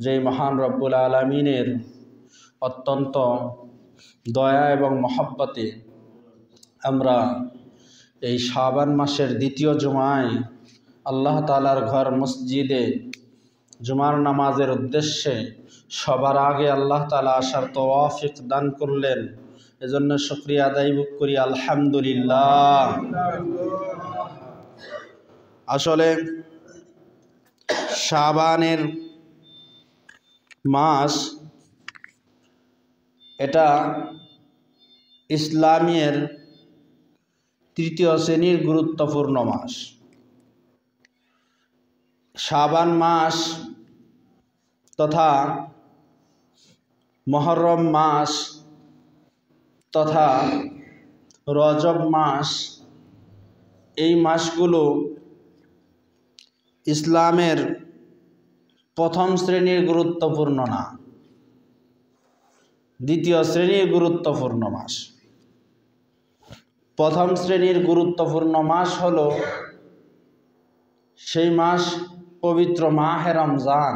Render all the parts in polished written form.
যে মহান রব্বুল আলামিনের অত্যন্ত দয়া এবং মহব্বতে আমরা এই শাবান মাসের দ্বিতীয় জুমায় আল্লাহ তাআলার ঘর মসজিদে জুমার নামাজের উদ্দেশ্যে সবার আগে আল্লাহ তাআলা আসার তৌফিক দান করলেন। এজন্য শুকরিয়া আদায় করি আলহামদুলিল্লাহ। আসলে শাবানের মাস এটা ইসলামের তৃতীয় শ্রেণীর গুরুত্বপূর্ণ মাস। শাবান মাস তথা মুহররম মাস তথা রজব মাস, এই মাসগুলো ইসলামের প্রথম শ্রেণীর গুরুত্বপূর্ণ না, দ্বিতীয় শ্রেণীর গুরুত্বপূর্ণ মাস। প্রথম শ্রেণীর গুরুত্বপূর্ণ মাস হলো সেই মাস পবিত্র মাহে রমজান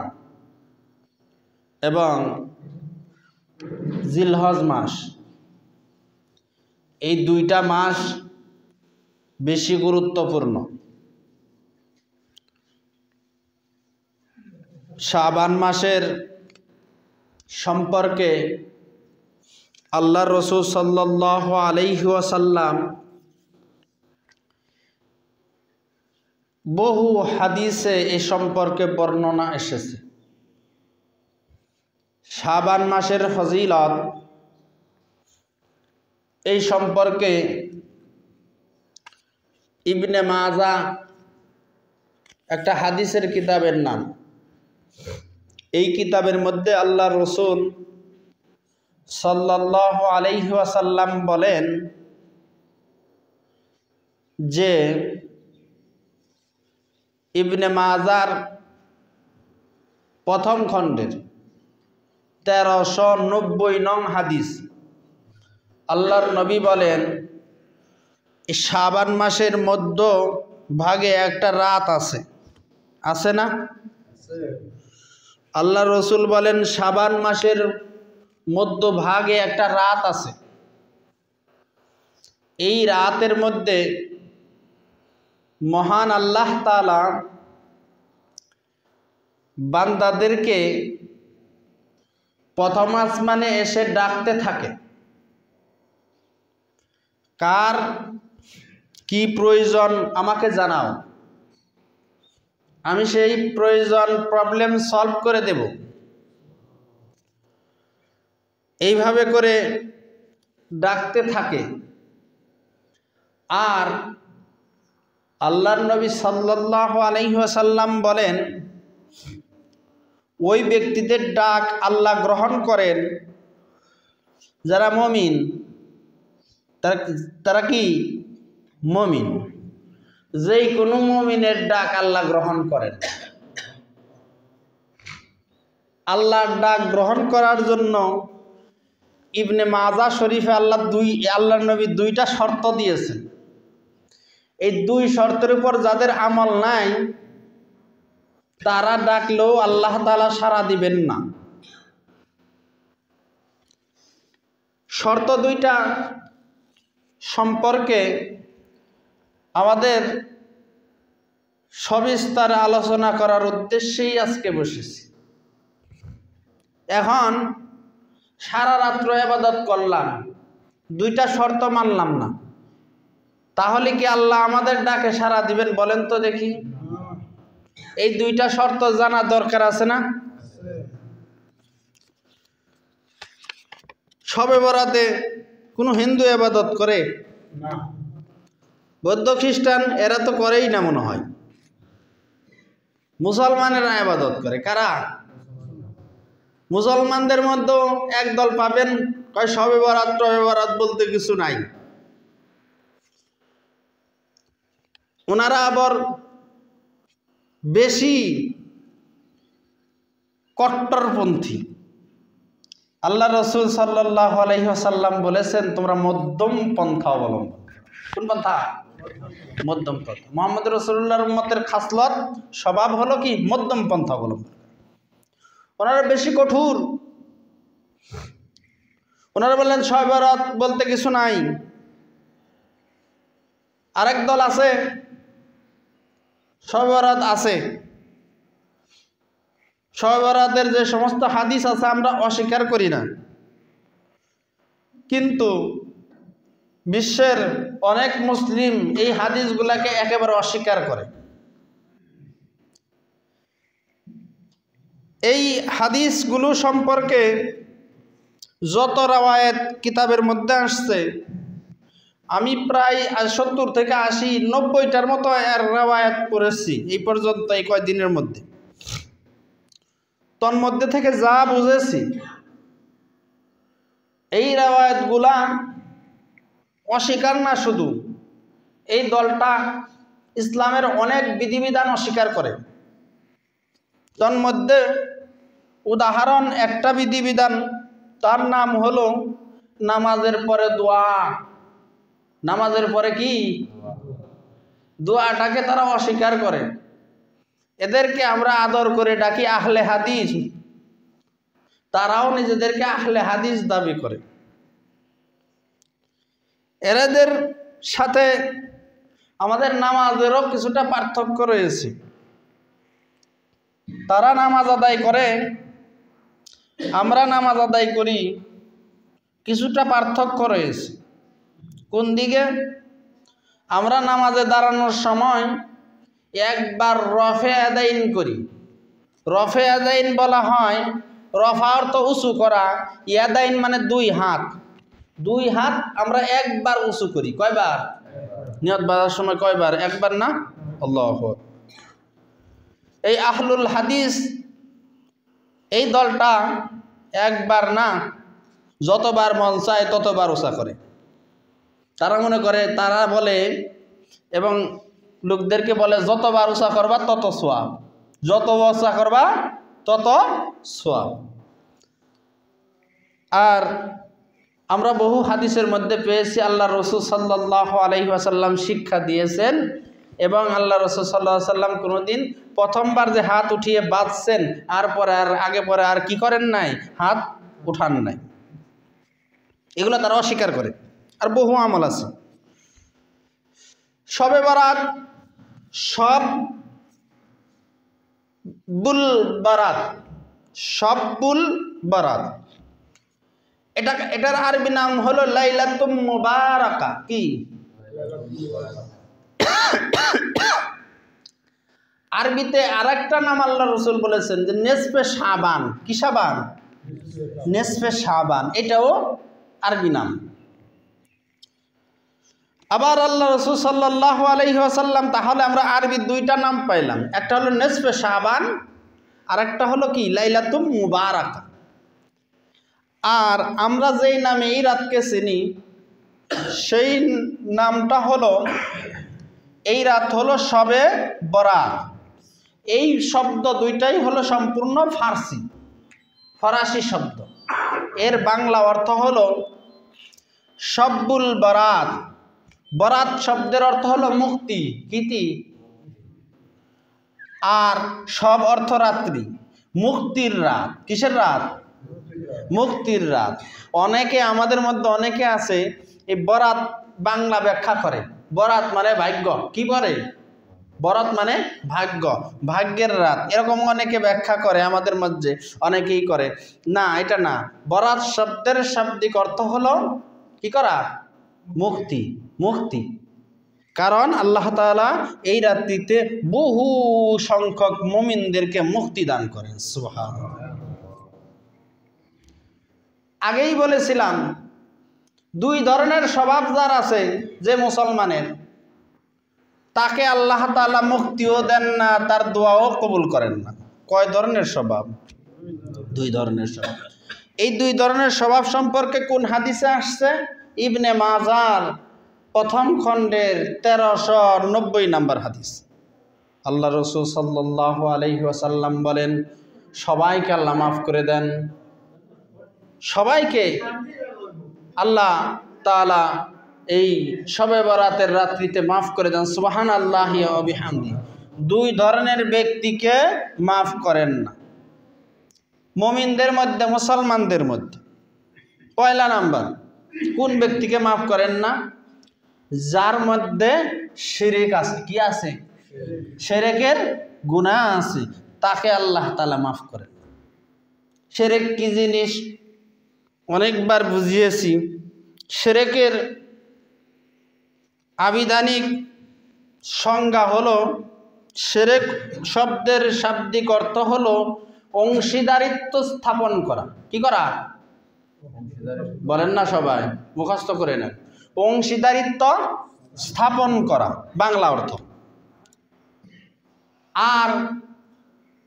এবং জিলহজ মাস। এই দুইটা মাস বেশি গুরুত্বপূর্ণ। শাবান মাসের সম্পর্কে আল্লাহর রাসূল সাল্লাল্লাহু আলাইহি ওয়াসাল্লাম বহু হাদিসে এ সম্পর্কে বর্ণনা এসেছে। শাবান মাসের ফজিলত এই সম্পর্কে ইবনে মাজা একটা হাদিসের কিতাবের নাম, এই কিতাবের মধ্যে আল্লাহর রাসূল সাল্লাল্লাহু আলাইহি ওয়াসাল্লাম বলেন যে ইবনে মাজার প্রথম খণ্ডের 1390 নং হাদিস, আল্লাহর নবী বলেন এই শাবান মাসের মধ্য ভাগে একটা রাত আছে না? আল্লাহর রাসূল বলেন শাবান মাসের মধ্য ভাগে একটা রাত আছে। এই রাতের মধ্যে মহান আল্লাহ তাআলা বান্দাদেরকে প্রথম আসমানে এসে ডাকতে থাকে। কার কি প্রয়োজন আমাকে জানাও, আমি সেই প্রয়োজন প্রবলেম সলভ করে দেব। এইভাবে করে ডাকতে থাকে। আর আল্লাহর নবী সাল্লাল্লাহু আলাইহি ওয়াসাল্লাম বলেন ওই ব্যক্তিদের ডাক আল্লাহ গ্রহণ করেন যারা মুমিন। তারা কি মুমিন? যেই কোনো মুমিনের ডাক আল্লাহ গ্রহণ করেন। আল্লাহর ডাক গ্রহণ করার জন্য ইবনে মাজা শরীফে আল্লাহর নবী দুইটা শর্ত দিয়েছেন। এই দুই শর্তের উপর যাদের আমল নাই তারা ডাকলেও আল্লাহ তাআলা সাড়া দিবেন না। শর্ত দুইটা সম্পর্কে আমাদের সবিস্তারে আলোচনা করার উদ্দেশ্যেই আজকে বসেছি। এখন সারা রাত্র ইবাদত করলাম, দুইটা শর্ত মানলাম না, তাহলে কি আল্লাহ আমাদের ডাকে সাড়া দিবেন বলেন তো দেখি? এই দুইটা শর্ত জানা দরকার আছে না? শবে বরাতে কোনো হিন্দু ইবাদত করে না, বৌদ্ধ খ্রিস্টান এরা তো করেই না মনে হয়। মুসলমানেরা ইবাদত করে। কারা? মুসলমানদের মধ্যেও একদল পাবেন কয় শবে বরাত টবে বরাত বলতে কিছু নাই। ওনারা আবার বেশি কট্টরপন্থী। আল্লাহ রাসূল সাল্লাল্লাহু আলাইহি ওয়াসাল্লাম বলেছেন তোমরা মধ্যম পন্থা অবলম্বন। কোন পন্থা? মধ্যম পন্থা। মুহাম্মদ রাসূলুল্লাহর উম্মতের খাসলত স্বভাব হলো কি? মধ্যম পন্থা অবলম্বন। ওনারা বেশি কঠোর। ওনারা বললেন শবে বরাত বলতে কিছু নাই। আরেক দল আছে শবে বরাত আছে, শবে বরাতের যে সমস্ত হাদিস আছে আমরা অস্বীকার করি না, কিন্তু বিশ্বের অনেক মুসলিম এই হাদিসগুলাকে একেবারে অস্বীকার করে। এই হাদিসগুলো সম্পর্কে যত রাওয়ায়াত কিতাবের মধ্যে আসছে, আমি প্রায় 70 থেকে 80, 90টার মতো এর রাওয়ায়াত পড়েছি এই পর্যন্ত, এই কয়েকদিনের মধ্যে। তন্মধ্যে থেকে যা বুঝেছি, এই রাওয়ায়াতগুলা অস্বীকার না, শুধু এই দলটা ইসলামের অনেক বিধিবিধান অস্বীকার করে। তন্মধ্যে উদাহরণ একটা বিধিবিধান, তার নাম হলো নামাজের পরে দোয়া। নামাজের পরে কি দোয়াটাকে তারা অস্বীকার করে। এদেরকে আমরা আদর করে ডাকি আহলে হাদিস, তারাও নিজেদেরকে আহলে হাদিস দাবি করে। এদের সাথে আমাদের নামাজেরও কিছুটা পার্থক্য রয়েছে। তারা নামাজ আদায় করে, আমরা নামাজ আদায় করি, কিছুটা পার্থক্য রয়েছে। কোন দিকে? আমরা নামাজে দাঁড়ানোর সময় একবার রফে আদাইন করি। রফে আদাইন বলা হয়, রফা অর্থ উঁচু করা, ইয়াদাইন মানে দুই হাত। দুই হাত আমরা একবার উঁচু করি। কয়বার? নিয়ত বাঁধার সময় কয়বার? একবার না? আল্লাহু আকবার। এই আহলুল হাদিস এই দলটা একবার না, যতবার মন চায় ততবার উঁচা করে। তারা মনে করে, তারা বলে এবং লোকদেরকে বলে, যতবার উঁচা করবা তত সোয়াব, যত উঁচা করবা তত সোয়াব। আর আমরা বহু হাদিসের মধ্যে পেয়েছি আল্লাহ রসুল সাল্লাল্লাহু আলাইহি ওয়াসাল্লাম শিক্ষা দিয়েছেন, এবং আল্লাহ রসুল সাল্লাল্লাহু আলাইহি ওয়াসাল্লাম কোনোদিন প্রথমবার যে হাত উঠিয়ে বাঁধছেন আর পরে আর আগে পরে আর কি করেন নাই, হাত উঠান নাই। এগুলো তারা অস্বীকার করে। আর বহু আমল আছে। শবে বরাত, সবুল বরাত, সবুল বরাত, এটার আরবি নাম হলো লাইলাতুম মুবারাকা। কি? আরবিতে আরেকটা নাম আল্লাহ রসুল বলেছেন যে নেসফে শাবান। কি শাবান? নেসফে শাবান, এটাও আরবি নাম। আবার আল্লাহ রসুল সাল্লাল্লাহু আলাইহি ওয়াসাল্লাম, তাহলে আমরা আরবি দুইটা নাম পাইলাম, একটা হলো নেসফে শাবান আর একটা হলো কি লাইলাতুম মুবারাকা। আর আমরা যেই নামে এই রাতকে চিনি, সেই নামটা হলো, এই রাত হলো শবে বরাত। এই শব্দ দুইটাই হলো সম্পূর্ণ ফরাসি শব্দ। এর বাংলা অর্থ হলো সব্বুল বরাত। বরাত শব্দের অর্থ হলো মুক্তি, কীতি। আর সব অর্থ রাত্রি, মুক্তির রাত। কিসের রাত? মুক্তির রাত। অনেকে, আমাদের মধ্যে অনেকে আছে এই বরাত বাংলা ব্যাখ্যা করে, বরাত মানে ভাগ্য। কি করে? বরাত মানে ভাগ্য, ভাগ্যের রাত, এরকম অনেকে ব্যাখ্যা করে। আমাদের মধ্যে অনেকেই করে। না, এটা না। বরাত শব্দের শাব্দিক অর্থ হলো কি করা? মুক্তি, মুক্তি। কারণ আল্লাহ তাআলা এই রাত্রিতে বহু সংখ্যক মুমিনদেরকে মুক্তি দান করেন। সুবহানাল্লাহ। আগেই বলেছিলাম, দুই ধরনের স্বভাব যার আছে, যে মুসলমানের, তাকে আল্লাহ তাআলা মুক্তিও দেন না, তার দোয়াও কবুল করেন না। কয় ধরনের স্বভাব? দুই ধরনের স্বভাব। এই দুই ধরনের স্বভাব সম্পর্কে কোন হাদিসে আসছে? ইবনে মাজার প্রথম খণ্ডের 1390 নম্বর হাদিস। আল্লাহ রসুল সাল্লাল্লাহু আলাইহি ওয়াসাল্লাম বলেন, সবাইকে আল্লাহ মাফ করে দেন, সবাইকে আল্লাহ তাআলা এই শবে বরাতের রাত্রিতে মাফ করে দেন। সুবহানাল্লাহি ওয়া বিহামদি। দুই ধরনের ব্যক্তিকে মাফ করেন না। মুমিনদের মধ্যে, মুসলমানদের মধ্যে পয়লা নাম্বার কোন ব্যক্তিকে মাফ করেন না? যার মধ্যে শিরিক আছে। কি আছে? শিরকের গুনাহ আছে, তাকে আল্লাহ তাআলা মাফ করেন। শিরক কি জিনিস অনেকবার বুঝিয়েছি। শিরকের আবিধানিক সংজ্ঞা হলো, শিরক শব্দের শাব্দিক অর্থ হলো অংশীদারিত্ব স্থাপন করা। কি করা? বলেন না সবাই, মুখস্থ করে নেন। অংশীদারিত্ব স্থাপন করা বাংলা অর্থ। আর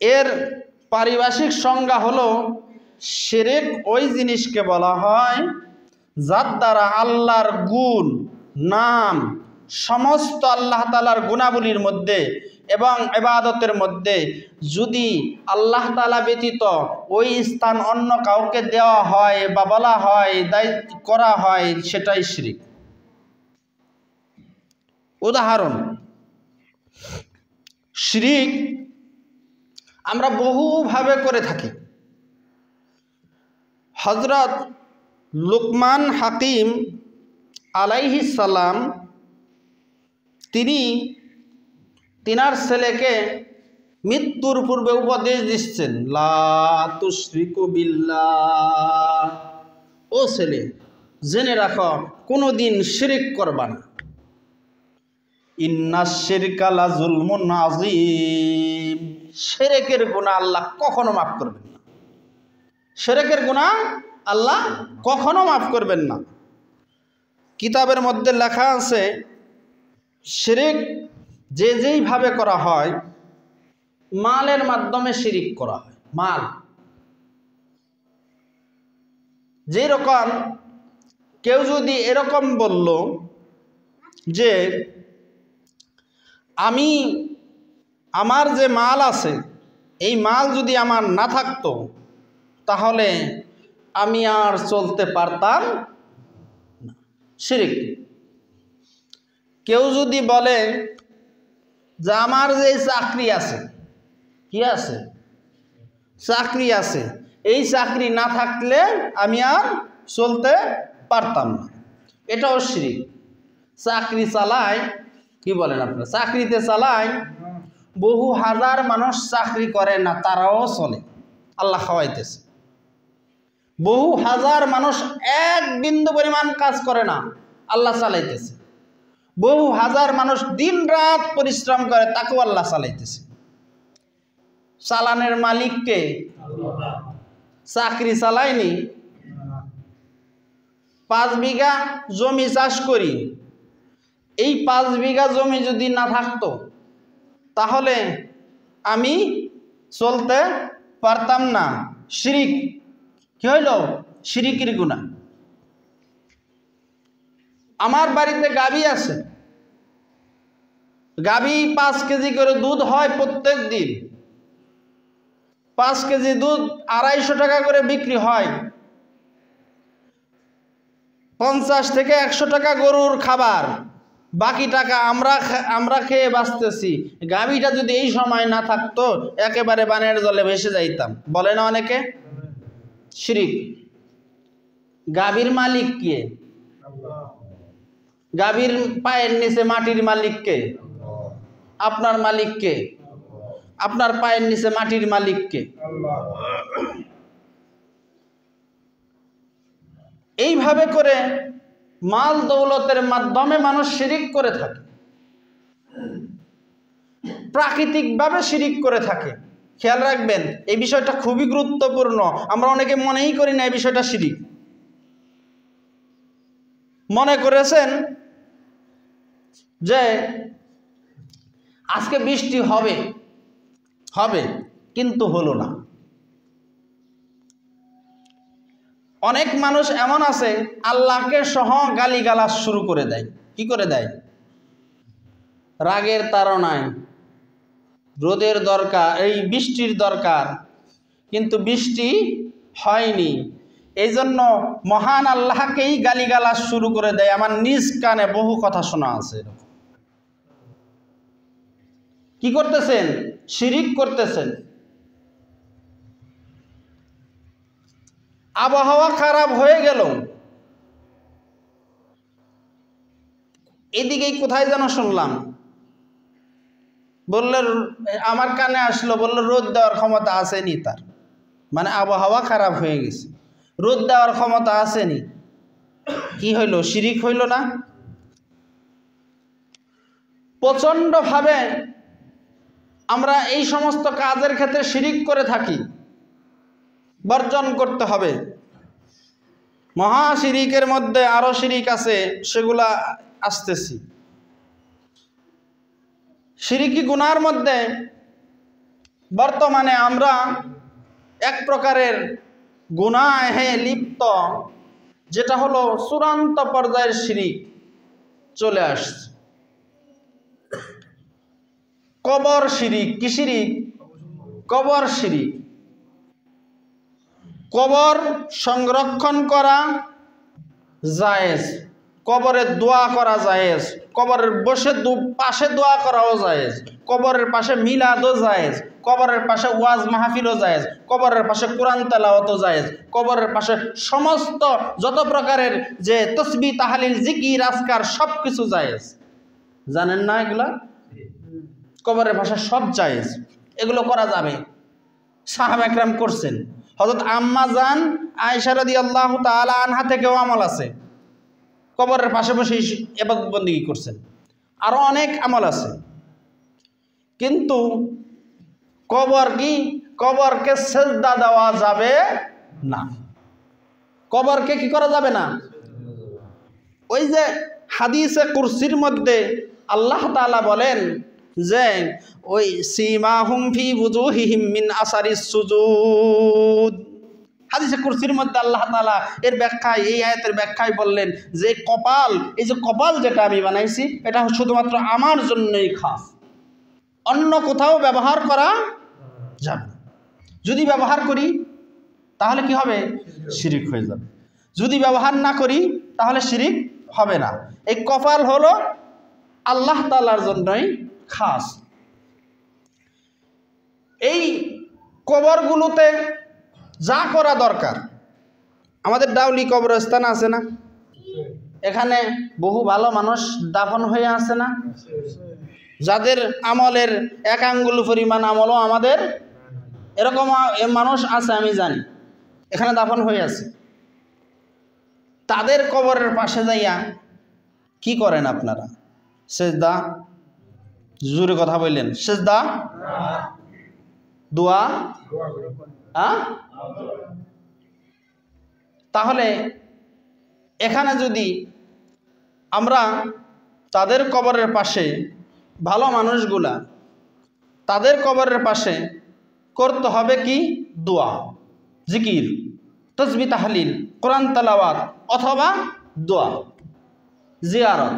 এর পারিভাষিক সংজ্ঞা হলো, শিরক ওই জিনিসকে বলা হয় যার দ্বারা আল্লাহর গুণ, নাম, সমস্ত আল্লাহ তাআলার গুণাবলীর মধ্যে এবং ইবাদতের মধ্যে যদি আল্লাহ তাআলা ব্যতীত ওই স্থান অন্য কাউকে দেওয়া হয় বা বলা হয়, দায়িত্ব করা হয়, সেটাই শিরক। উদাহরণ, শিরক আমরা বহুভাবে করে থাকি। হযরত লুকমান হাকিম আলাইহিস সালাম তিনি তিনার ছেলেকে মৃত্যুর পূর্বে উপদেশ দিচ্ছেন, লা তুশরিকু বিল্লাহ, ও ছেলে জেনে রাখো কোনোদিন শিরক করবা না। ইন্নাশ শিরকা লা যুলমুন আযীম, শিরকের গুনাহ আল্লাহ কখনো মাফ করবেন না। শিরকের গুনাহ আল্লাহ কখনো মাফ করবেন না। কিতাবের মধ্যে লেখা আছে, শিরক যে যেইভাবে করা হয়, মালের মাধ্যমে শিরক করা হয়। মাল যেই রকম, কেউ যদি এরকম বলল যে আমার যে মাল আছে, এই মাল যদি আমার না থাকতো তাহলে আমি আর চলতে পারতাম না, শিরক। কেউ যদি বলে যে আমার যে চাকরি আছে, কি আছে? চাকরি আছে, এই চাকরি না থাকলে আমি আর চলতে পারতাম না, এটাও শিরক। চাকরি চালায়, কি বলেন আপনারা, চাকরিতে চালায়, বহু হাজার মানুষ চাকরি করে না, তারাও চলে, আল্লাহ খাওয়াইতেছে। বহু হাজার মানুষ এক বিন্দু পরিমাণ কাজ করে না, আল্লাহ চালাইতেছে। বহু হাজার মানুষ দিন রাত পরিশ্রম করে, তাকেও আল্লাহ চালাইতেছে। চালানের মালিককে? চাকরি চালায়নি। 5 বিঘা জমি চাষ করি, এই 5 বিঘা জমি যদি না থাকতো তাহলে আমি চলতে পারতাম না, শিরক। কি হইল? শিরকের গুনাহ। আমার বাড়িতে গাভী আছে, গাভী 5 কেজি করে দুধ হয় প্রত্যেক দিন। 5 কেজি দুধ 250 টাকা করে বিক্রি হয়। 50 থেকে 100 টাকা গরুর খাবার, বাকি টাকা আমরা খেয়ে বাঁচতেছি। গাভীটা যদি এই সময় না থাকতো একেবারে বানের জলে ভেসে যাইতাম, বলে না অনেকে? শিরক। গাভীর মালিক কে? গাভীর পায়ের নিচে মাটির মালিক কে? আপনার মালিক কে? আপনার পায়ের নিচে মাটির মালিক কে? এইভাবে করে মাল দৌলতের মাধ্যমে মানুষ শিরক করে থাকে, প্রাকৃতিকভাবে শিরক করে থাকে। খেয়াল রাখবেন, এই বিষয়টা খুবই গুরুত্বপূর্ণ। আমরা অনেকে মনেই করি না এই বিষয়টা শিরক। মনে করেছেন যে আজকে বৃষ্টি হবে হবে, কিন্তু হলো না। অনেক মানুষ এমন আছে আল্লাহকে সহ গালিগালাজ শুরু করে দেয়। কি করে দেয়? রাগের তাড়নায়, রোদের দরকার, এই বৃষ্টির দরকার, কিন্তু বৃষ্টি হয়নি, এই জন্য মহান আল্লাহকেই গালিগালাজ শুরু করে দেয়। আমার নিজ কানে বহু কথা শোনা আছে। কি করতেছেন? শিরক করতেছেন। আবহাওয়া খারাপ হয়ে গেল, এদিকেই কোথায় যেন শুনলাম, বললো, আমার কানে আসলো, বললো রোদ দেওয়ার ক্ষমতা আসেনি তার, মানে আবহাওয়া খারাপ হয়ে গেছে, রোদ দেওয়ার ক্ষমতা আসেনি। কি হইল? শিরিক হইল না? প্রচণ্ডভাবে আমরা এই সমস্ত কাজের ক্ষেত্রে শিরিক করে থাকি, বর্জন করতে হবে। মহা শিরিকের মধ্যে আরো শিরিক আছে, সেগুলা আসতেছি। শিরিকি গুনার মধ্যে বর্তমানে আমরা এক প্রকারের গুনাহে লিপ্ত, যেটা হলো চূড়ান্ত পর্যায়ের শিরিক চলে আসছে। কবর শিরিক। কি শিরিক? কবর শিরিক। কবর সংরক্ষণ করা জায়েজ, কবরের দোয়া করা জায়েজ, কবরের বসে পাশে দোয়া করাও জায়েজ, কবরের পাশে মিলাদও জায়েজ, কবরের পাশে ওয়াজ মাহফিলও জায়েজ, কবরের পাশে কোরআন তেলাওয়াতও জায়েজ, কবরের পাশে সমস্ত যত প্রকারের যে তসবিহ তাহলিল জিকির আজকার সব কিছু জায়েজ। জানেন না এগুলা? কবরের পাশে সব জায়েজ, এগুলো করা যাবে। সাহাবা একরাম করছেন। হযরত আম্মা জান আয়েশা রাদিয়াল্লাহু তাআলা আনহা থেকেও আমল আছে, কবরের পাশে বসে ইবাদত বন্দেগী করছেন। আরো অনেক আমল আছে, কিন্তু কবর কি? কবরকে সেজদা দেওয়া যাবে না। কবরকে কি করা যাবে না? ওই যে হাদিসে কুরসির মধ্যে আল্লাহ তাআলা বলেন যে ওই সীমাহুম ফি wujuhihim মিন আসারিস সুজুদ। হাদিসে কুরসির মধ্যে আল্লাহ তাআলা এর ব্যাখ্যায়, এই আয়াতের ব্যাখ্যায় বললেন যে কপাল, এই যে কপাল যেটা আমি বানাইছি, এটা শুধুমাত্র আমার জন্যই খাস, অন্য কোথাও ব্যবহার করা যাবে না। যদি ব্যবহার করি তাহলে কি হবে? শিরিক হয়ে যাবে। যদি ব্যবহার না করি তাহলে শিরিক হবে না। এই কপাল হলো আল্লাহ তাআলার জন্যই খাস। এই কবরগুলোতে যা করা দরকার, আমাদের ডাউলি কবরস্থান আছে না, এখানে বহু ভালো মানুষ দাফন হয়ে আছে না, যাদের আমলের এক আঙ্গুল পরিমাণ আমলও আমাদের, এরকম মানুষ আছে আমি জানি, এখানে দাফন হয়ে আছে। তাদের কবরের পাশে যাইয়া কি করেন আপনারা? সেজদা? জোরে কথা বললেন। সেজদা, দোয়া, তাহলে এখানে যদি আমরা তাদের কবরের পাশে, ভালো মানুষগুলা তাদের কবরের পাশে করতে হবে কি? দোয়া, জিকির, তসবিহ তাহলিল, কোরআন তেলাওয়াত অথবা দোয়া, জিয়ারত,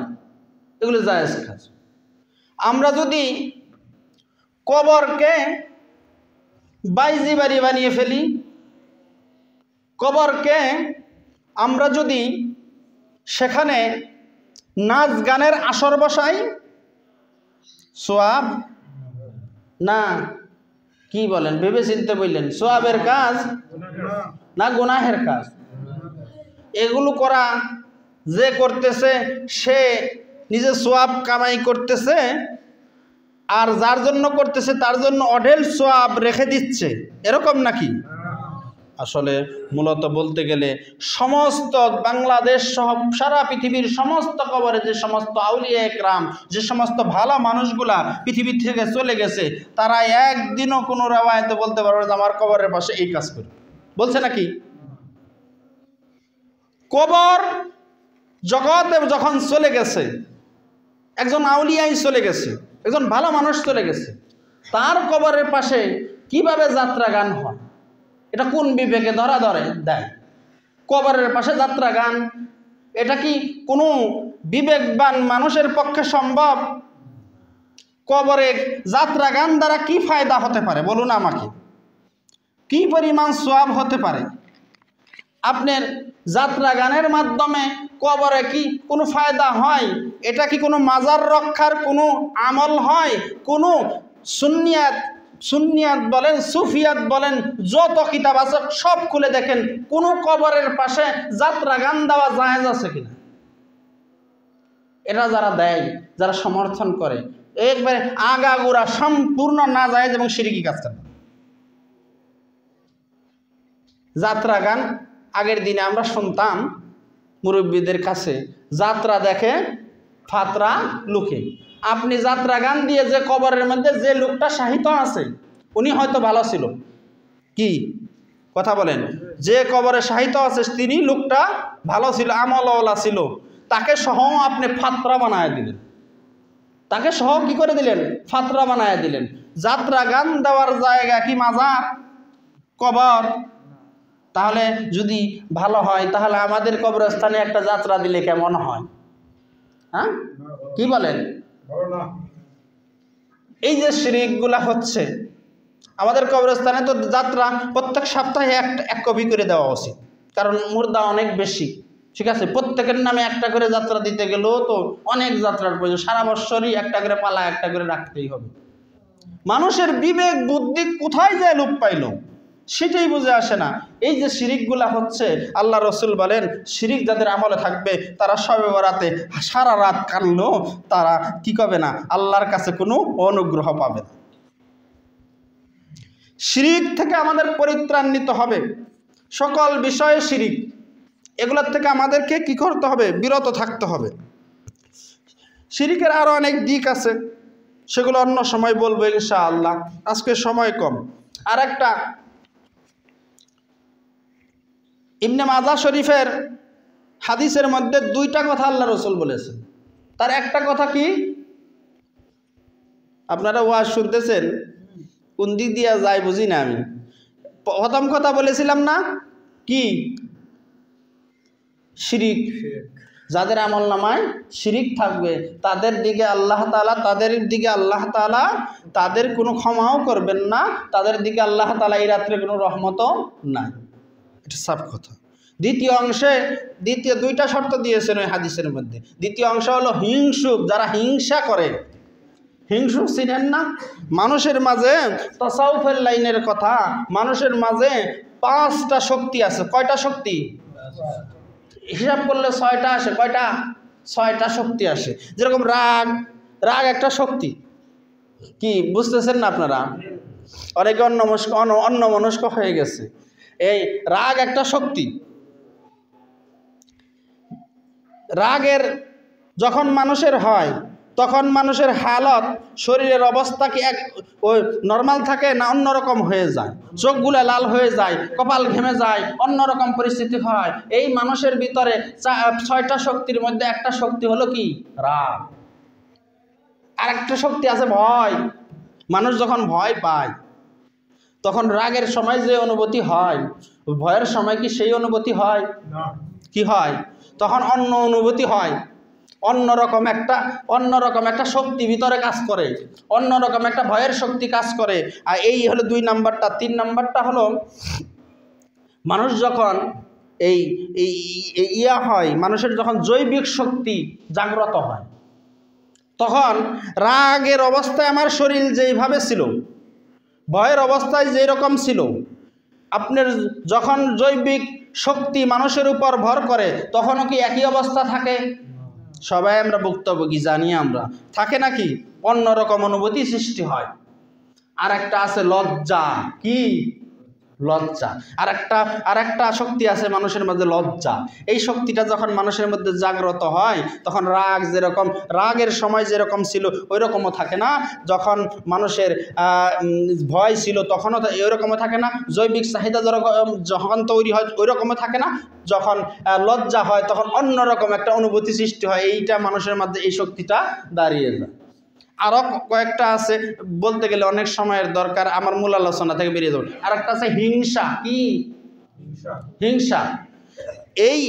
এগুলো জায়েজ কাজ। আমরা যদি কবরকে বাইজি বাড়ি বানিয়ে ফেলি, কবরকে আমরা যদি সেখানে নাচ গানের আসর বসাই, সোয়াব না? কি বলেন? ভেবে চিনতে বললেন। সোয়াবের কাজ না গুনাহের কাজ? এগুলো করা যে করতেছে সে নিজে সোয়াব কামাই করতেছে, আর যার জন্য করতেছে তার জন্য অঢেল সোয়াব রেখে দিচ্ছে, এরকম নাকি? আসলে মূলত বলতে গেলে সমস্ত বাংলাদেশ সহ সারা পৃথিবীর সমস্ত কবরে যে সমস্ত আউলিয়া একরাম, যে সমস্ত ভালো মানুষগুলা পৃথিবী থেকে চলে গেছে, তারা একদিনও কোনো রেওয়ায়েতে বলতে পারবে যে আমার কবরের পাশে এই কাজ করি, বলছে নাকি? কবর জগতে যখন চলে গেছে, একজন আউলিয়াই চলে গেছে, একজন ভালো মানুষ চলে গেছে, তার কবরের পাশে কিভাবে যাত্রা গান হয়? এটা কোন বিবেকে ধরা দেয়? কবরের পাশে যাত্রা গান, এটা কি কোনো বিবেকবান মানুষের পক্ষে সম্ভব? কবরে যাত্রা গান দ্বারা কি ফায়দা হতে পারে বলুন আমাকে? কি পরিমাণ সওয়াব হতে পারে? আপনার যাত্রা গানের মাধ্যমে কবরে কি কোনো ফায়দা হয়? এটা কি কোনো মাজার রক্ষার কোনো আমল হয়? কোনো সুন্নিয়াত সুন্নিয়াত বলেন, সুফিয়াত বলেন, যত কিতাব আছে সব খুলে দেখেন কোনো কবরের পাশে যাত্রা গান দেওয়া জায়েজ আছে কিনা। এটা যারা দেয়, যারা সমর্থন করে, একবারে আগাগোড়া সম্পূর্ণ না জায়েজ এবং শিরকি কাজ করে। যাত্রা গান আগের দিনে আমরা শুনতাম মুরব্বীদের কাছে, যাত্রা দেখে ফাতরা লুকে। আপনি যাত্রা গান দিয়ে যে কবরের মধ্যে যে লোকটা শাহিত আছে উনি হয়তো ভালো ছিল, কি কথা বলেন, যে কবরে শাহিত আছে তিনি লোকটা ভালো ছিল, আমলওয়ালা ছিল, তাকে সহ আপনি ফাতরা বানায় দিলেন, তাকে সহ কি করে দিলেন, ফাতরা বানায় দিলেন। যাত্রা গান দেওয়ার জায়গা কি মাজার, কবর? তাহলে যদি ভালো হয় তাহলে আমাদের কবরস্থানে একটা যাত্রা দিলে কেমন হয়? হ্যাঁ, কি বলেন? এই যে শিরকগুলা হচ্ছে আমাদের কবরস্থানে, তো যাত্রা প্রত্যেক সপ্তাহে এক কপি করে দেওয়া উচিত, কারণ মুর্দা অনেক বেশি, ঠিক আছে? প্রত্যেকের নামে একটা করে যাত্রা দিতে গেলেও তো অনেক যাত্রার প্রয়োজন, সারা বৎসরই একটা করে পালা একটা করে রাখতেই হবে। মানুষের বিবেক বুদ্ধি কোথায় যায় লোপ পাইল সেটাই বুঝে আসে না। এই যে শিরিকগুলা হচ্ছে, আল্লাহ রসুল বলেন শিরিক যাদের আমলে থাকবে তারা শবে বরাতে সারা রাত কাঁদলেও তারা কি করবে না, আল্লাহর কাছে কোনো অনুগ্রহ পাবে না। শিরিক থেকে আমাদের পরিত্রাণ নিতে হবে, সকল বিষয়ে শিরিক, এগুলোর থেকে আমাদেরকে কি করতে হবে, বিরত থাকতে হবে। শিরিকের আরও অনেক দিক আছে, সেগুলো অন্য সময় বলবো ইনশাআল্লাহ, আজকে সময় কম। আর একটা ইবনে মাজাহ শরীফের হাদিসের মধ্যে দুইটা কথা আল্লাহ রসুল বলেছেন। তার একটা কথা কি, আপনারা ওয়াজ শুনতেছেন, কোন দিক দিয়া যায় বুঝি না আমি। প্রথম কথা বলেছিলাম না কি, শিরিক, যাদের আমল নামায় শিরিক থাকবে তাদের দিকে আল্লাহ তাআলা তাদের কোনো ক্ষমাও করবেন না, তাদের দিকে আল্লাহ তাআলা এই রাত্রে কোনো রহমতও নাই, এটা সাফ কথা। দ্বিতীয় অংশে দুইটা শর্ত দিয়েছেন ওই হাদিসের মধ্যে। দ্বিতীয় অংশ হলো হিংসুক, যারা হিংসা করে। হিংসুক চিনেন না? মানুষের মাঝে, তাসাউফের লাইনের কথা, মানুষের মাঝে 5টা শক্তি আছে। কয়টা শক্তি? হিসাব করলে 6টা আসে। কয়টা? 6টা শক্তি আসে। যেরকম রাগ একটা শক্তি, কি বুঝতেছেন না আপনারা? অনেকে অন্যমনস্ক হয়ে গেছে। এই রাগ একটা শক্তি। রাগের যখন মানুষের হয় তখন মানুষের হালত, শরীরের অবস্থা কি ওই নর্মাল থাকে না অন্যরকম হয়ে যায়? চোখগুলো লাল হয়ে যায়, কপাল ঘেমে যায়, অন্যরকম পরিস্থিতি হয়। এই মানুষের ভিতরে 6টা শক্তির মধ্যে একটা শক্তি হলো কি, রাগ। আর একটা শক্তি আছে ভয়। মানুষ যখন ভয় পায় তখন রাগের সময় যে অনুভূতি হয়, ভয়ের সময় কি সেই অনুভূতি হয়? কি হয়? তখন অন্য অনুভূতি হয়, অন্যরকম একটা শক্তি ভিতরে কাজ করে, অন্যরকম একটা ভয়ের শক্তি কাজ করে। আর এই হলো 2 নাম্বারটা। 3 নাম্বারটা হলো মানুষ যখন হয়, মানুষের যখন জৈবিক শক্তি জাগ্রত হয়, তখন রাগের অবস্থায় আমার শরীর যেইভাবে ছিল, ভয়ের অবস্থায় যেই রকম ছিল, আপনার যখন জৈবিক শক্তি মানুষের উপর ভর করে তখনও কি একই অবস্থা থাকে? সবাই আমরা ভুক্তভোগী, জানি আমরা, থাকে নাকি? অন্যরকম অনুভূতি সৃষ্টি হয়। আর একটা আছে লজ্জা। কি? লজ্জা। আর একটা শক্তি আছে মানুষের মধ্যে, লজ্জা। এই শক্তিটা যখন মানুষের মধ্যে জাগ্রত হয় তখন রাগের সময় যেরকম ছিল ওই রকমও থাকে না, যখন মানুষের ভয় ছিল তখনও ওই রকমও থাকে না, জৈবিক চাহিদা যখন তৈরি হয় ওই রকমও থাকে না, যখন লজ্জা হয় তখন অন্যরকম একটা অনুভূতি সৃষ্টি হয়। এইটা মানুষের মধ্যে এই শক্তিটা দাঁড়িয়ে যায়। আরও কয়েকটা আছে, বলতে গেলে অনেক সময়ের দরকার, আমার মূল আলোচনা থেকে বেরিয়ে যাবে। আর একটা আছে হিংসা। কি? হিংসা। এই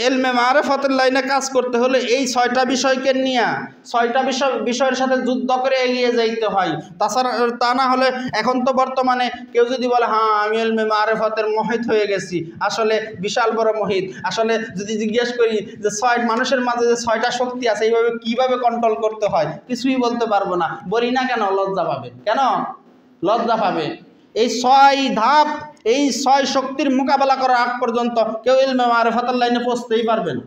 ইলমে মারিফাতের লাইনে কাজ করতে হলে এই 6টা বিষয়কে নিয়ে 6টা বিষয়ের সাথে যুদ্ধ করে এগিয়ে যাইতে হয়। তাছাড়া তা না হলে এখন তো বর্তমানে কেউ যদি বলে হ্যাঁ আমি ইলমে মারিফাতের মোহিত হয়ে গেছি, আসলে বিশাল বড় মোহিত, আসলে যদি জিজ্ঞেস করি যে মানুষের মাঝে যে 6টা শক্তি আছে এইভাবে কিভাবে কন্ট্রোল করতে হয়, কিছুই বলতে পারবো না। বলি না কেন? লজ্জা পাবে। কেন? লজ্জা পাবে। এই 6 ধাপ, এই 6 শক্তির মোকাবেলা করার আগ পর্যন্ত কেউ ইলমে মারিফাতের লাইনে পৌঁছতেই পারবে না।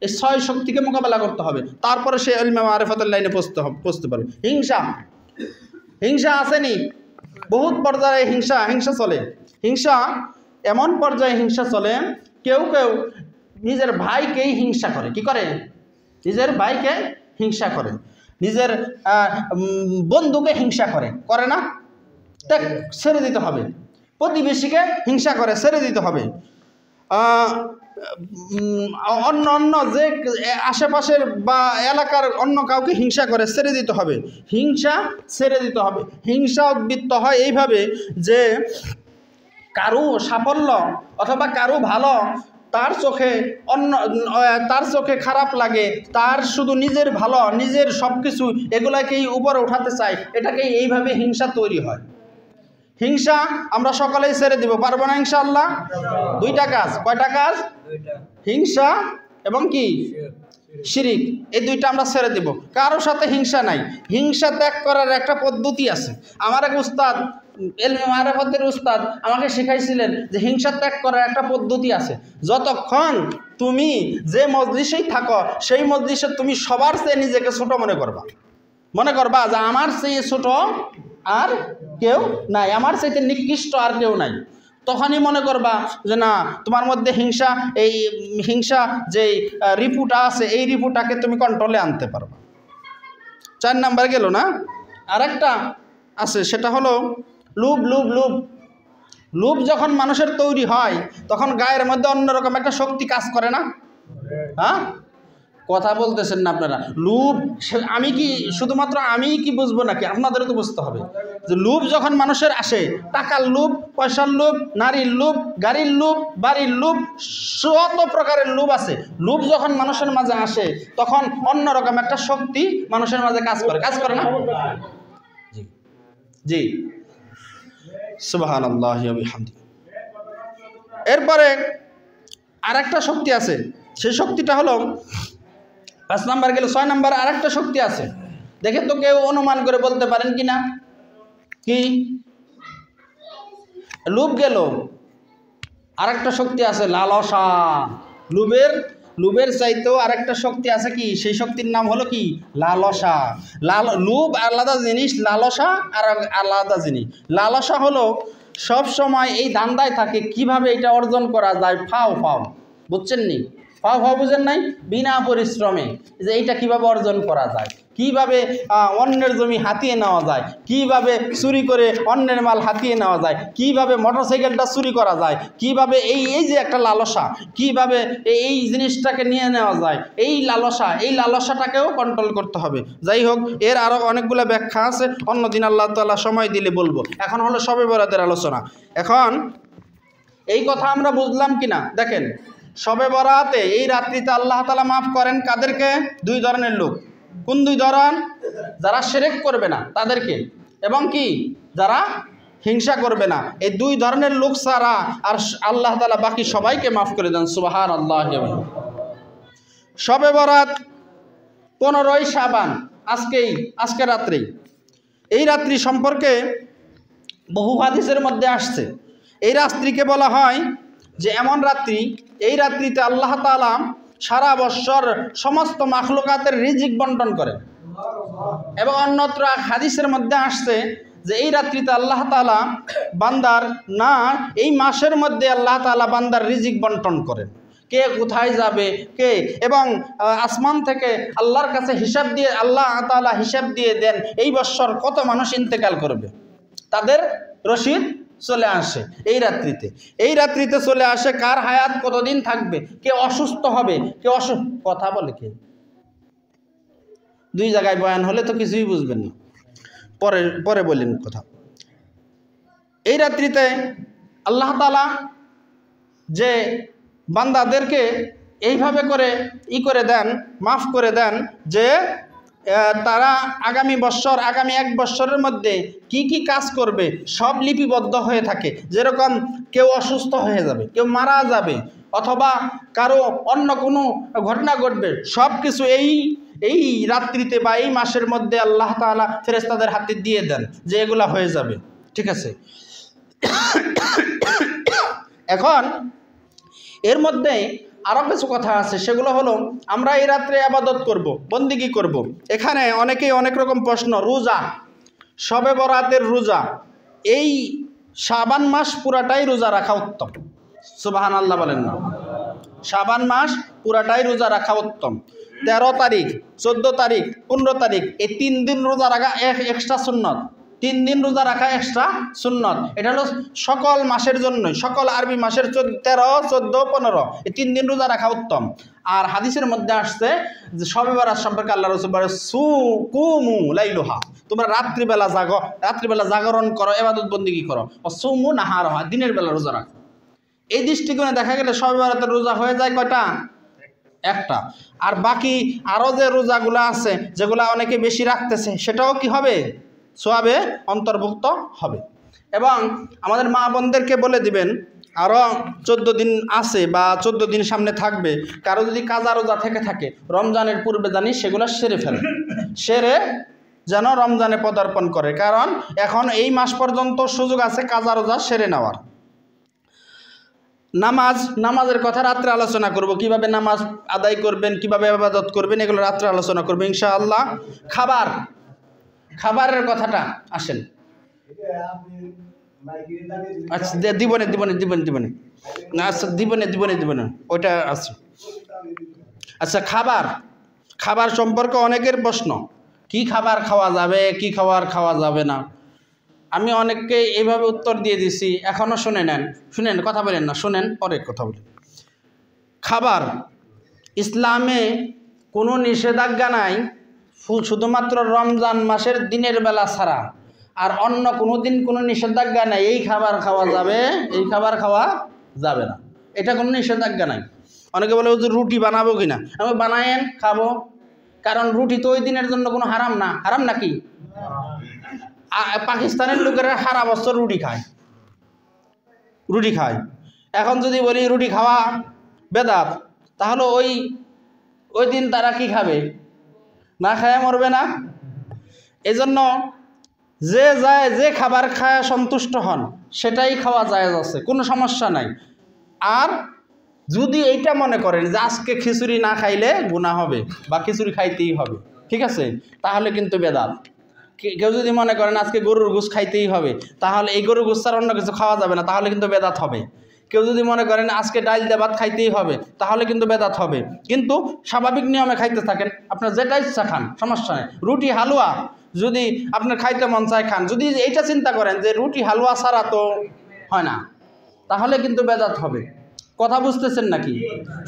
এই 6 শক্তিকে মোকাবেলা করতে হবে, তারপরে সে ইলমে মারিফাতের লাইনে পৌঁছতে পারবে। হিংসা আসেনি, বহুত পর্যায়ে হিংসা চলে। হিংসা এমন পর্যায়ে হিংসা চলে, কেউ নিজের ভাইকেই হিংসা করে। কি করে? নিজের ভাইকে হিংসা করে, নিজের বন্ধুকে হিংসা করে না? ত্যাগ ছেড়ে দিতে হবে। প্রতিবেশীকে হিংসা করে, ছেড়ে দিতে হবে। অন্য যে আশেপাশের বা এলাকার অন্য কাউকে হিংসা করে, ছেড়ে দিতে হবে। হিংসা ছেড়ে দিতে হবে। হিংসা উদ্বৃত্ত হয় এইভাবে যে কারো সাফল্য অথবা কারো ভালো তার চোখে খারাপ লাগে, তার শুধু নিজের ভালো, নিজের সব কিছু এগুলাকেই উপরে উঠাতে চায়, এটাকেই এইভাবে হিংসা তৈরি হয়। হিংসা আমরা সকলেই ছেড়ে দিব, পারবো না ইনশাআল্লাহ? 2টা কাজ। কয়টা কাজ? হিংসা এবং কি? শিরিক। এই 2টা আমরা ছেড়ে দিব। কারো সাথে হিংসা নাই। হিংসা ত্যাগ করার একটা পদ্ধতি আছে। আমার এক উস্তাদ, ইলমে মারিফাতের উস্তাদ, আমাকে শিখাইছিলেন যে হিংসা ত্যাগ করার একটা পদ্ধতি আছে। যতক্ষণ তুমি যে মজলিসেই থাকো, সেই মজলিসে তুমি সবার চেয়ে নিজেকে ছোট মনে করবা যে আমার চেয়ে ছোট আর কেউ নাই, আমার চাইতে নিকৃষ্ট আর কেউ নাই। তখনই মনে করবা যে না, তোমার মধ্যে হিংসা যে রিপুটা আছে, এই রিপুটাকে তুমি কন্ট্রোলে আনতে পারবা। 4 নাম্বার গেল না? আরেকটা আছে, সেটা হলো লোভ যখন মানুষের তৈরি হয়, তখন গায়ের মধ্যে অন্যরকম একটা শক্তি কাজ করে না? হ্যাঁ, কথা বলতেছেন না আপনারা? লোভ শুধুমাত্র আমি কি বুঝবো নাকি? আপনাদেরও তো বুঝতে হবে যে লোভ যখন মানুষের আসে, টাকার লোভ, পয়সার লোভ, নারীর লোভ, গাড়ির লোভ, বাড়ির লোভ, শত প্রকারের লোভ আছে। লোভ যখন মানুষের মাঝে আসে, তখন অন্যরকম একটা শক্তি মানুষের মাঝে কাজ করে না? জি, সুবহানাল্লাহি ওয়া বিহামদিহি। এরপরে আরেকটা শক্তি আছে, সেই শক্তিটা হলো 5 নাম্বার গেল। 6 নাম্বার আরেকটা শক্তি আছে। দেখে তো কেউ অনুমান করে বলতে পারেন কিনা? কি? লোভ গেল, আরেকটা শক্তি আছে লালসা। লোভের চাইতেও আরেকটা শক্তি আছে। কি? সেই শক্তির নাম হলো কি? লালসা। লোভ আলাদা জিনিস, লালসা আর আলাদা জিনিস। লালসা হলো সব সময় এই ধান্দায় থাকে কিভাবে এটা অর্জন করা যায়। ফাও বুঝছেন নি? ফাও বুঝেন নাই? বিনা পরিশ্রমে যে এইটা কিভাবে অর্জন করা যায়, কিভাবে অন্যের জমি হাতিয়ে নেওয়া যায়, কিভাবে চুরি করে অন্যের মাল হাতিয়ে নেওয়া যায়, কিভাবে মোটরসাইকেলটা চুরি করা যায়, কিভাবে এই যে একটা লালসা, কিভাবে এই জিনিসটাকে নিয়ে নেওয়া যায়, এই লালসাটাকেও কন্ট্রোল করতে হবে। যাই হোক, এর আরও অনেকগুলো ব্যাখ্যা আছে, অন্যদিন আল্লাহ তাআলা সময় দিলে বলবো। এখন হলো শবে বরাতের আলোচনা। এখন এই কথা আমরা বুঝলাম কিনা দেখেন, শবে বরাতে এই রাত্রিতে আল্লাহ তাআলা মাফ করেন কাদেরকে? 2 ধরনের লোক। কোন 2 ধরন? যারা শিরক করবে না তাদেরকে, এবং কি? যারা হিংসা করবে না। এই 2 ধরনের লোক ছাড়া আর আল্লাহ তাআলা বাকি সবাইকে মাফ করে দেন। সুবহানাল্লাহ। শবে বরাত 15ই শাবান, আজকে রাত্রি। এই রাত্রি সম্পর্কে বহু হাদিসের মধ্যে আসছে। এই রাত্রিকে বলা হয় যে এমন রাত্রি, এই রাত্রিতে আল্লাহ তাআলা সারা বছর সমস্ত মাখলুকাতের রিজিক বন্টন করেন। এবং অন্যত্র হাদিসের মধ্যে আসছে যে এই রাত্রিতে আল্লাহ তাআলা বান্দার না, এই মাসের মধ্যে আল্লাহ তাআলা বান্দার রিজিক বন্টন করেন। কে কোথায় যাবে, এবং আসমান থেকে আল্লাহর কাছে হিসাব দিয়ে আল্লাহ তাআলা হিসাব দিয়ে দেন এই বছর কত মানুষ ইন্তেকাল করবে, তাদের রসিদ চলে আসে এই রাত্রিতে চলে আসে। কার হায়াত কতদিন থাকবে, কে অসুস্থ হবে, কে কথা বলে কে? 2 জায়গায় বয়ান হলে তো কিছুই বুঝবেন না, পরে বললেন কথা। এই রাত্রিতে আল্লাহ তাআলা যে বান্দাদেরকে এইভাবে করে করে দেন, মাফ করে দেন, যে তারা আগামী 1 বছরের মধ্যে কি কাজ করবে সব লিপিবদ্ধ হয়ে থাকে। যেরকম কেউ অসুস্থ হয়ে যাবে, কেউ মারা যাবে, অথবা কারো অন্য কোনো ঘটনা ঘটবে, সব কিছু এই রাত্রিতে বা এই মাসের মধ্যে আল্লাহ তাআলা ফেরেশতাদের হাতে দিয়ে দেন যে এগুলা হয়ে যাবে। ঠিক আছে। এখন এর মধ্যে আরও কিছু কথা আছে, সেগুলো হলো আমরা এই রাত্রে ইবাদত করব, বন্দিগি করব। এখানে অনেকেই অনেক রকম প্রশ্ন। রোজা, শবে বরাতের রোজা, এই শাবান মাস পুরাটাই রোজা রাখা উত্তম। সুবহানাল্লাহ বলেন না? শাবান মাস পুরাটাই রোজা রাখা উত্তম। 13 তারিখ, 14 তারিখ, 15 তারিখ, এই 3 দিন রোজা রাখা এক্সট্রা সুন্নত। 3 দিন রোজা রাখা এক্সট্রা সুন্নত। এটা হলো সকল মাসের জন্যই, সকল আরবি মাসের 13, 14, 15 এই 3 দিন রোজা রাখা উত্তম। আর হাদিসের মধ্যে আসছে যে শবে বরাত সম্পর্কে আল্লাহ রাসূল বলেন, সুকুমু লাইলুহা, তোমরা রাত্রিবেলা জাগো, রাত্রিবেলা জাগরণ করো, ইবাদত বন্দেগী করো। সুমু নাহারহা, দিনের বেলা রোজা রাখো। এই দৃষ্টিকোণে দেখা গেলে শবে বরাতের রোজা হয়ে যায় কয়টা? একটা। আর বাকি আরও যে রোজাগুলো আছে, যেগুলো অনেকে বেশি রাখতেছে, সেটাও কি হবে? সওয়াবে অন্তর্ভুক্ত হবে। এবং আমাদের মা বোনদেরকে বলে দিবেন, আরও 14 দিন আছে বা 14 দিন সামনে থাকবে, কারো যদি কাজা রোজা থেকে থাকে রমজানের পূর্বে জানি সেগুলো সেরে ফেলে, সেরে যেন রমজানে পদার্পণ করে। কারণ এখন এই মাস পর্যন্ত সুযোগ আছে কাজা রোজা সেরে নেওয়ার। নামাজের কথা রাত্রে আলোচনা করব, কিভাবে নামাজ আদায় করবেন, কিভাবে ইবাদত করবেন, এগুলো রাত্রে আলোচনা করবো ইনশাআল্লাহ। খাবারের কথাটা আসেন। আচ্ছা দিবনে আচ্ছা দিবনে ওইটা আছে। আচ্ছা খাবার সম্পর্কে অনেকের প্রশ্ন, কি খাবার খাওয়া যাবে, কি খাওয়া যাবে না। আমি অনেককে এইভাবে উত্তর দিয়ে দিছি, এখনও শুনেন কথা বলেন না, শুনেন পরে কথা বলি। খাবার ইসলামে কোনো নিষেধাজ্ঞা নাই, শুধুমাত্র রমজান মাসের দিনের বেলা ছাড়া। আর অন্য কোনো দিন কোনো নিষেধাজ্ঞা নাই এই খাবার খাওয়া যাবে, এই খাবার খাওয়া যাবে না, এটা কোনো নিষেধাজ্ঞা নাই। অনেকে বলে যে রুটি বানাবো কিনা, আমি বানায়েন খাবো, কারণ রুটি তো ওই দিনের জন্য কোনো হারাম না। হারাম নাকি? পাকিস্তানের লোকেরা সারা বছর রুটি খায়। এখন যদি বলি রুটি খাওয়া বেদাত, তাহলে ওই দিন তারা কি খাবে? না খায় মরবে না? এজন্য যে খাবার খায় সন্তুষ্ট হন সেটাই খাওয়া জায়েজ আছে, কোনো সমস্যা নাই। আর যদি এইটা মনে করেন যে আজকে খিচুড়ি না খাইলে গুনাহ হবে বা খিচুড়ি খাইতেই হবে, ঠিক আছে, তাহলে কিন্তু বেদাত। কেউ যদি মনে করেন আজকে গরুর গোশত খাইতেই হবে, তাহলে এই গরুর গোশত আর অন্য কিছু খাওয়া যাবে না, তাহলে কিন্তু বেদাত হবে। কেউ যদি মনে করেন আজকে ডাল দিয়ে ভাত খাইতেই হবে, তাহলে কিন্তু বেদাত হবে। কিন্তু স্বাভাবিক নিয়মে খাইতে থাকেন, আপনার যেটা ইচ্ছা খান, সমস্যা নেই। রুটি হালুয়া যদি আপনার খাইতে মন চায় খান। যদি এইটা চিন্তা করেন যে রুটি হালুয়া ছাড়া তো হয় না, তাহলে কিন্তু বেদাত হবে। কথা বুঝতেছেন নাকি?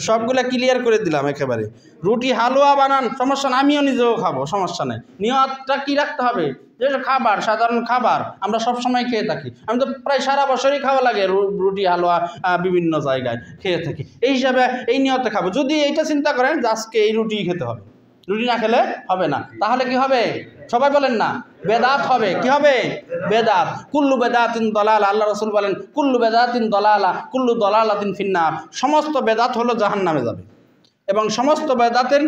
সবগুলো ক্লিয়ার করে দিলাম একেবারে। রুটি হালুয়া বানান, সমস্যা না, আমিও নিজেও খাবো, সমস্যা নেই। নিয়তটা কি রাখতে হবে? যে খাবার, সাধারণ খাবার আমরা সবসময় খেয়ে থাকি, আমি তো প্রায় সারা বছরই খাওয়া লাগে রুটি হালুয়া, বিভিন্ন জায়গায় খেয়ে থাকি, এই হিসাবে এই নিয়তে খাবো। যদি এইটা চিন্তা করেন যে আজকে এই রুটি খেতে হবে, রুটি না খেলে হবে না, তাহলে কি হবে? সবাই বলেন না, বেদাত হবে। কি হবে? বেদাত। কুল্লু বেদাতিন দলালা, আল্লাহ রাসূল বলেন কুল্লু বেদাতিন দলালা কুল্লু দলালাতিন ফিন্নার। সমস্ত বেদাত হলো জাহান্নামে যাবে, এবং সমস্ত বেদাতের